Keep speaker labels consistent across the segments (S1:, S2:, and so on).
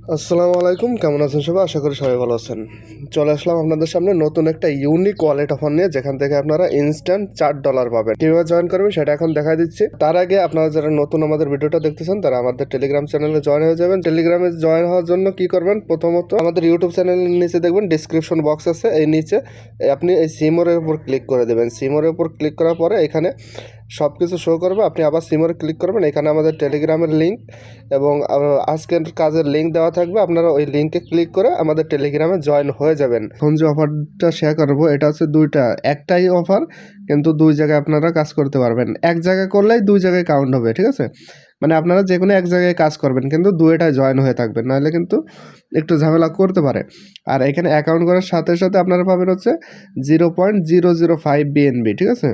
S1: আসসালামু আলাইকুম, কেমন আছেন সবাই? আশা করি সবাই ভালো আছেন। চলে আসলাম আপনাদের সামনে নতুন একটা ইউনিক ওয়ালেট অফার নিয়ে, যেখান থেকে আপনারা ইনস্ট্যান্ট $4 পাবেন। কীভাবে জয়েন করবেন সেটা এখন দেখা দিচ্ছি। তার আগে আপনারা যারা নতুন আমাদের ভিডিওটা দেখতেছেন তারা আমাদের টেলিগ্রাম চ্যানেলে জয়েন হয়ে যাবেন। টেলিগ্রামে জয়েন হওয়ার জন্য কি করবেন, প্রথমত আমাদের ইউটিউব চ্যানেলের নিচে দেখবেন ডিসক্রিপশন বক্স আছে, এই নিচে আপনি এই সিমোরের উপর ক্লিক করে দেবেন। সিমোরের উপর ক্লিক করার পরে এখানে সব কিছু শো করবে, আপনি আবার সিমোরে ক্লিক করবেন, এখানে আমাদের টেলিগ্রামের লিঙ্ক এবং আজকের কাজের লিঙ্ক দেওয়া থাকবে, আপনারা ওই লিঙ্কে ক্লিক করে আমাদের টেলিগ্রামে জয়েন হয়ে যাবেন। এখন যে অফারটা শেয়ার করবো এটা হচ্ছে দুইটা, একটাই অফার কিন্তু দুই জায়গায় আপনারা কাজ করতে পারবেন। এক জায়গায় করলেই দুই জায়গায় কাউন্ট হবে, ঠিক আছে? মানে আপনারা যে কোনো এক জায়গায় কাজ করবেন কিন্তু দুইটায় জয়েন হয়ে থাকবেন, নাহলে কিন্তু একটু ঝামেলা করতে পারে। আর এখানে অ্যাকাউন্ট করার সাথে সাথে আপনারা পাবেন হচ্ছে 0.005 BNB, ঠিক আছে?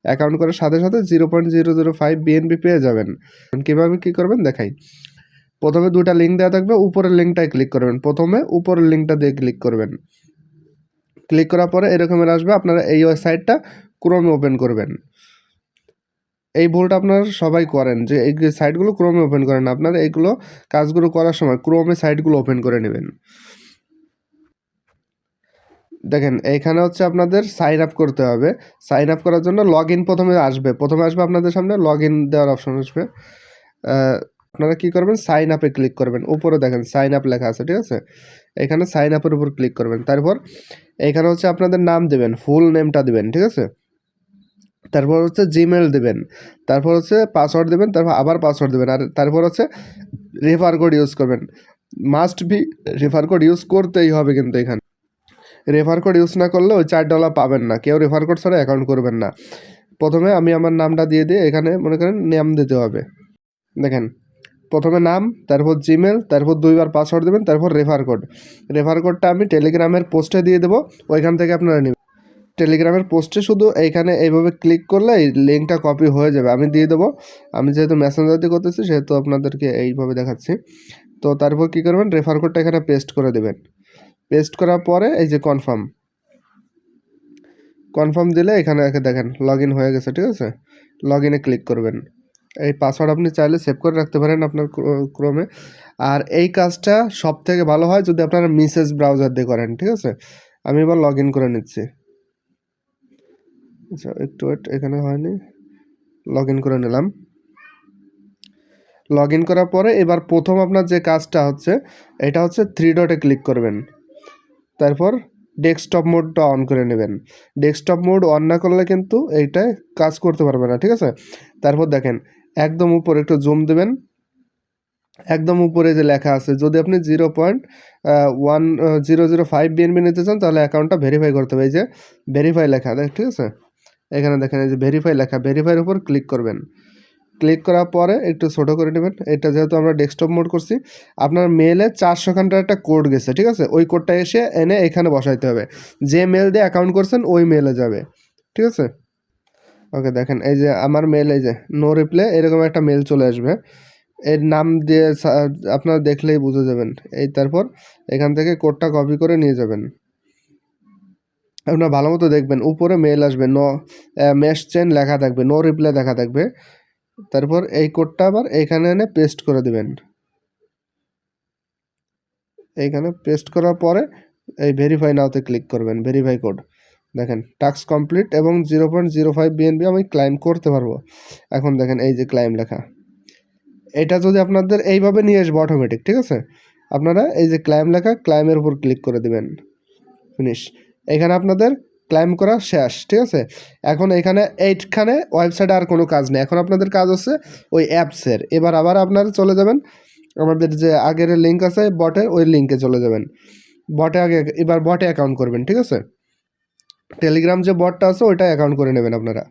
S1: অ্যাকাউন্ট করার সাথে সাথে 0.005 BNB পেয়ে যাবেন। কীভাবে কী করবেন দেখাই। প্রথমে দুটা লিঙ্ক দেওয়া থাকবে, উপরের লিঙ্কটায় ক্লিক করবেন। প্রথমে উপরের লিঙ্কটা দিয়ে ক্লিক করবেন। ক্লিক করার পরে এরকমের আসবে, আপনারা এই ওয়েবসাইটটা ক্রোমে ওপেন করবেন। এই ভুলটা আপনারা সবাই করেন যে এই সাইটগুলো ক্রোমে ওপেন করেন না, আপনারা এইগুলো কাজগুলো করার সময় ক্রোমে সাইটগুলো ওপেন করে নেবেন। দেখেন এইখানে হচ্ছে আপনাদের সাইন আপ করতে হবে। সাইন আপ করার জন্য লগ ইন প্রথমে আসবে আপনাদের সামনে লগ ইন দেওয়ার অপশন আসবে। আপনারা কী করবেন, সাইন আপে ক্লিক করবেন। উপরে দেখেন সাইন আপ লেখা আছে, ঠিক আছে? এখানে সাইন আপের উপর ক্লিক করবেন। তারপর এখানে হচ্ছে আপনাদের নাম দেবেন, ফুল নেমটা দেবেন, ঠিক আছে? তারপর হচ্ছে জিমেল দেবেন, তারপর হচ্ছে পাসওয়ার্ড দেবেন, তারপর আবার পাসওয়ার্ড দেবেন, আর তারপর হচ্ছে রেফার কোড ইউজ করবেন। Must be refer code use করতেই হবে, কিন্তু এখানে রেফার কোড ইউজ না করলে ওই $4 পাবেন না। কেউ রেফার কোড ছাড়া অ্যাকাউন্ট করবেন না। প্রথমে আমি আমার নামটা দিয়ে দিই, এখানে মনে করেন নাম দিতে হবে। দেখেন প্রথমে নাম, তারপর জিমেল, তারপর 2বার পাসওয়ার্ড দেবেন, তারপর রেফার কোডটা আমি টেলিগ্রামের পোস্টে দিয়ে দেবো, ওইখান থেকে আপনারা নেবেন। টেলিগ্রামের পোস্টে শুধু এইখানে এইভাবে ক্লিক করলে এই লিঙ্কটা কপি হয়ে যাবে, আমি দিয়ে দেবো। আমি যেহেতু মেসেঞ্জার দিয়ে করতেছি সেহেতু আপনাদেরকে এইভাবে দেখাচ্ছি। তো তারপর কী করবেন, রেফার কোডটা এখানে পেস্ট করে দেবেন। পেস্ট করার পরে এই যে কনফার্ম দিলে এখানে দেখেন লগ ইন হয়ে গেছে, ঠিক আছে? লগ ইনে ক্লিক করবেন। এই পাসওয়ার্ড আপনি চাইলে সেভ করে রাখতে পারেন আপনার ক্রোমে। আর এই কাজটা সব থেকে ভালো হয় যদি আপনারা মেসেজ ব্রাউজার দিয়ে করেন, ঠিক আছে? আমি এবার লগ ইন করে নিচ্ছি। আচ্ছা একটু ওয়েট, এখানে হয়নি, লগ ইন করে নিলাম। লগ ইন করার পরে এবার প্রথম আপনার যে কাজটা হচ্ছে এটা হচ্ছে 3 ডটে ক্লিক করবেন। তারপর ডেস্কটপ মোডটা অন করে নেবেন। ডেস্কটপ মোড অন না করলে কিন্তু এইটায় কাজ করতে পারবে না, ঠিক আছে? তারপর দেখেন একদম উপরে একটু জুম দেবেন, একদম উপরে যে লেখা আছে, যদি আপনি 0.1005 BNB নিতে চান তাহলে অ্যাকাউন্টটা ভেরিফাই করতে হবে। এই যে ভেরিফাই লেখা দেখ, ঠিক আছে? এখানে দেখেন এই যে ভেরিফাই লেখা, ভেরিফাইয়ের উপর ক্লিক করবেন। ক্লিক করার পরে একটু ছোটো করে নেবেন। এটা যেহেতু আমরা ডেস্কটপ মোড করছি, আপনার মেলে 400খানটার একটা কোড গেছে, ঠিক আছে? ওই কোডটা এনে এখানে বসাইতে হবে। যে মেল দিয়ে অ্যাকাউন্ট করছেন ওই মেলে যাবে, ঠিক আছে? ওকে দেখেন এই যে আমার মেল, এই যে নো রিপ্লাই এরকম একটা মেল চলে আসবে। এর নাম দিয়ে আপনারা দেখলেই বুঝে যাবেন। এই তারপর এখান থেকে কোডটা কপি করে নিয়ে যাবেন। আপনারা ভালো মতো দেখবেন, উপরে মেল আসবে, মেশ চেন লেখা থাকবে, নো রিপ্লাই লেখা থাকবে। তারপর এই কোডটা আবার এইখানে এনে পেস্ট করে দিবেন। এইখানে পেস্ট করার পরে এই ভেরিফাই নাওতে ক্লিক করবেন, ভেরিফাই কোড। দেখেন টাস্ক কমপ্লিট এবং 0.05 BNB আমি ক্লাইম করতে পারবো। এখন দেখেন এই যে ক্লাইম লেখা, এটা যদি আপনাদের এইভাবে নিয়ে আসবে অটোমেটিক, ঠিক আছে? আপনারা এই যে ক্লাইম লেখা, ক্লাইমের উপর ক্লিক করে দিবেন, ফিনিশ। এখানে আপনাদের ক্লাইম করা শেষ, ঠিক আছে? এখন এখানে এইখানে ওয়েবসাইটে আর কোনো কাজ নেই, এখন আপনাদের কাজ হচ্ছে ওই অ্যাপসের। এবার আবার আপনারা চলে যাবেন আমাদের যে আগের লিঙ্ক আছে বটের, ওই লিঙ্কে চলে যাবেন। এবার বটে অ্যাকাউন্ট করবেন, ঠিক আছে? টেলিগ্রাম যে বটটা আছে ওইটা অ্যাকাউন্ট করে নেবেন আপনারা।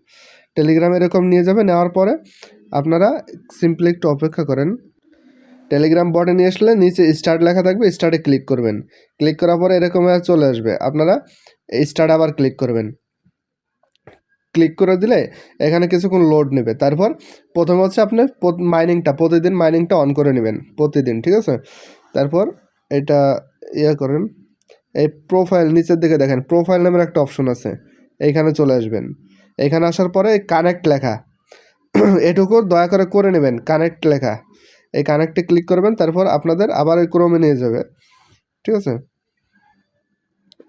S1: টেলিগ্রাম এরকম নিয়ে যাবে, নেওয়ার পরে আপনারা সিম্পলি একটু অপেক্ষা করেন। টেলিগ্রাম বটে নিয়ে আসলে নিচে স্টার্ট লেখা থাকবে, স্টার্টে ক্লিক করবেন। ক্লিক করার পরে এরকম চলে আসবে, আপনারা স্টার্ট আবার ক্লিক করবেন। ক্লিক করে দিলে এখানে কিছুক্ষণ লোড নেবে। তারপর প্রথমে হচ্ছে আপনি প্রতিদিন মাইনিংটা অন করে নেবেন, প্রতিদিন, ঠিক আছে? তারপর এটা করেন, এই প্রোফাইল নিচের দিকে দেখেন প্রোফাইল নামের একটা অপশন আছে, এইখানে চলে আসবেন। এখানে আসার পরে কানেক্ট লেখা এটুকু দয়া করে নেবেন, কানেক্ট লেখা এই কানেক্টে ক্লিক করবেন, তারপর আপনাদের আবার ওই ক্রোমে নিয়ে যাবে, ঠিক আছে।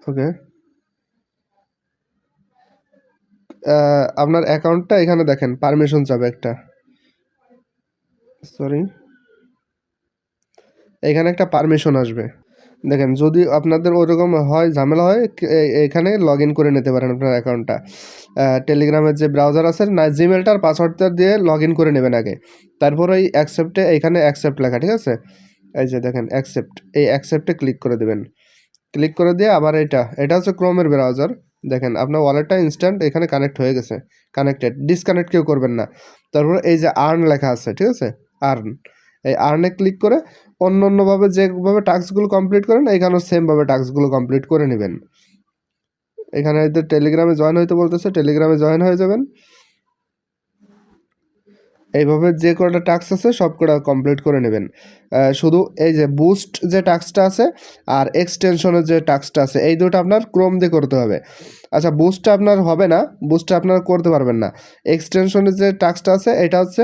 S1: ওকে, আপনার অ্যাকাউন্টটা এখানে দেখেন পারমিশন চাবে একটা, সরি, এখানে একটা পারমিশন আসবে। দেখেন যদি আপনাদের ওরকম হয়, ঝামেলা হয়, এখানে লগ ইন করে নিতে পারেন আপনার অ্যাকাউন্টটা। টেলিগ্রামের যে ব্রাউজার আছে না, জিমেলটার পাসওয়ার্ডটা দিয়ে লগ ইন করে নেবেন আগে, তারপর ওই অ্যাকসেপ্টে, এখানে অ্যাকসেপ্ট লেখা, ঠিক আছে, এই যে দেখেন অ্যাকসেপ্ট, এই অ্যাকসেপ্টে ক্লিক করে দেবেন। ক্লিক করে দিয়ে আবার এটা হচ্ছে ক্রোমের ব্রাউজার। দেখেন আপনার ওয়ালেটটা ইনস্ট্যান্ট এখানে কানেক্ট হয়ে গেছে, কানেক্টেড, ডিসকানেক্ট কেউ করবেন না। তারপর এই যে আর্ন লেখা আছে, ঠিক আছে, আর্ন, এই আর্নে ক্লিক করে অন্যভাবে যেভাবে টাস্কগুলো কমপ্লিট করেন এখানেও সেমভাবে টাস্কগুলো কমপ্লিট করে নেবেন। এখানে এদের টেলিগ্রামে জয়েন হইতে বলতেছে, টেলিগ্রামে জয়েন হয়ে যাবেন। এইভাবে যে কটা টাস্ক আছে সব কটা কমপ্লিট করে নেবেন। শুধু এই যে বুস্ট যে টাস্কটা আছে আর এক্সটেনশনের যে টাস্কটা আছে, এই দুটো আপনার ক্রোম দিয়ে করতে হবে। আচ্ছা, বুস্টটা আপনার হবে না, বুস্টটা আপনারা করতে পারবেন না। এক্সটেনশনের যে টাস্কটা আছে এটা হচ্ছে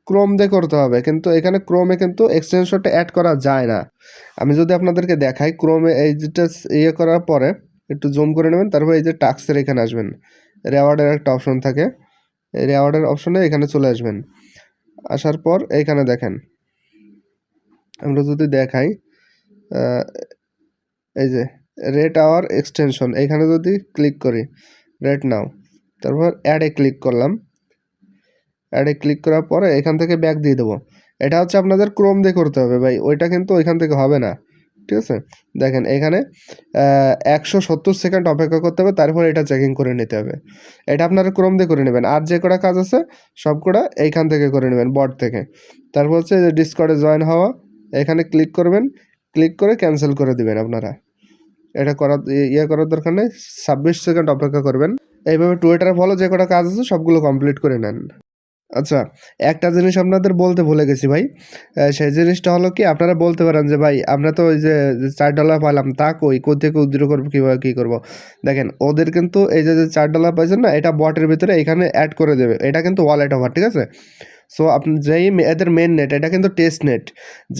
S1: ক্রোম দিয়ে করতে হবে, কিন্তু এখানে ক্রোমে কিন্তু এক্সটেনশনটা অ্যাড করা যায় না। আমি যদি আপনাদেরকে দেখাই, ক্রোমে এই যেটা ইয়ে করার পরে একটু জুম করে নেবেন, তারপর এই যে টাস্কের এখানে আসবেন, রেওয়ার্ডের একটা অপশন থাকে, এই রেওয়ার্ডের অপশনে এখানে চলে আসবেন। আসার পর এইখানে দেখেন, আমরা যদি দেখাই, এই যে রেট আওয়ার এক্সটেনশন, এখানে যদি ক্লিক করি, রেট নাও, তারপর অ্যাডে ক্লিক করলাম। অ্যাডে ক্লিক করার পরে এখান থেকে ব্যাক দিয়ে দেবো। এটা হচ্ছে আপনাদের ক্রোম দিয়ে করতে হবে ভাই, ওইটা কিন্তু ওইখান থেকে হবে না, ঠিক আছে। দেখেন এখানে 170 সেকেন্ড অপেক্ষা করতে হবে, তারপর এটা চেকিং করে নিতে হবে। এটা আপনারা ক্রোম দিয়ে করে নেবেন, আর যে কটা কাজ আছে সব কটা এইখান থেকে করে নেবেন, বট থেকে। তারপর হচ্ছে যে ডিসকর্ডে জয়েন হওয়া, এখানে ক্লিক করবেন, ক্লিক করে ক্যান্সেল করে দিবেন আপনারা। এটা করার দরকার নেই, 26 সেকেন্ড অপেক্ষা করবেন। এইভাবে টুইটারে ফলো যে কটা কাজ আছে সবগুলো কমপ্লিট করে নেন। আচ্ছা, একটা জিনিস আপনাদের বলতে ভুলে গেছি ভাই, সেই জিনিসটা হলো কি, আপনারা বলতে পারেন যে ভাই আমরা তো ওই যে $4 পাইলাম, তা কই থেকে উইথড্র করবো, কীভাবে কী করবো। দেখেন ওদের কিন্তু এই যে $4 পাইছেন না, এটা বটের ভিতরে এখানে অ্যাড করে দেবে, এটা কিন্তু ওয়ালেট ওভার, ঠিক আছে। সো আপনি যেই এদের মেন নেট, এটা কিন্তু টেস্ট নেট,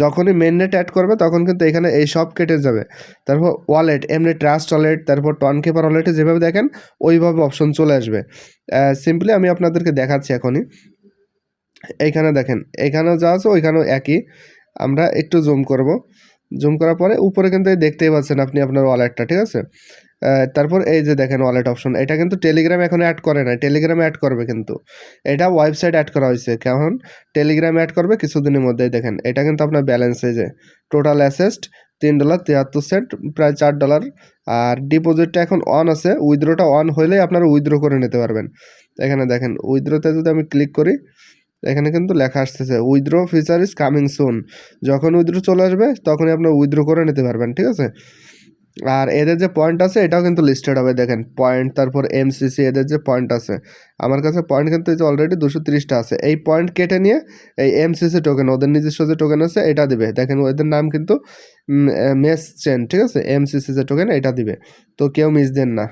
S1: যখনই মেন নেট অ্যাড করবে তখন কিন্তু এখানে এই সব কেটে যাবে। তারপর ওয়ালেট, এমনি ট্রাস্ট ওয়ালেট, তারপর টনকেপার ওয়ালেটে যেভাবে দেখেন ওইভাবে অপশন চলে আসবে। সিম্পলি আমি আপনাদেরকে দেখাচ্ছি এখনই। এইখানে দেখেন, এখানেও যা আছে ওইখানেও একই। আমরা একটু জুম করব, জুম করার পরে উপরে কিন্তু দেখতেই পাচ্ছেন আপনি আপনার ওয়ালেটটা, ঠিক আছে। তারপর এই যে দেখেন ওয়ালেট অপশন, এটা কিন্তু টেলিগ্রাম এখন অ্যাড করে না, টেলিগ্রামে অ্যাড করবে, কিন্তু এটা ওয়েবসাইট অ্যাড করা হয়েছে, কেমন টেলিগ্রামে অ্যাড করবে কিছুদিনের মধ্যেই। দেখেন এটা কিন্তু আপনার ব্যালেন্স, এই যে টোটাল অ্যাসেস্ট $3.73, প্রায় $4। আর ডিপোজিটটা এখন অন আছে, উইথড্রোটা অন হইলেই আপনারা উইথড্রো করে নিতে পারবেন। এখানে দেখেন উইথড্রোতে যদি আমি ক্লিক করি, এখানে কিন্তু লেখা আসতেছে withdraw feature is coming soon. যখন উইথড্র চলে আসবে তখনই আপনার উইথড্র করে নিতে পারবেন, ঠিক আছে। আর এদের যে পয়েন্ট আছে এটাও কিন্তু লিস্টেড হবে, দেখেন পয়েন্ট, তারপর এমসিসি, এদের যে পয়েন্ট আছে, আমার কাছে পয়েন্ট কিন্তু এই যে অলরেডি 230টা আছে। এই পয়েন্ট কেটে নিয়ে এই এমসিসি টোকেন, ওদের নিজস্ব যে টোকেন আছে এটা দিবে। দেখেন ওদের নাম কিন্তু মেস চেন, ঠিক আছে, এমসিসি যে টোকেন এটা দিবে, তো কেউ মিস দেন না।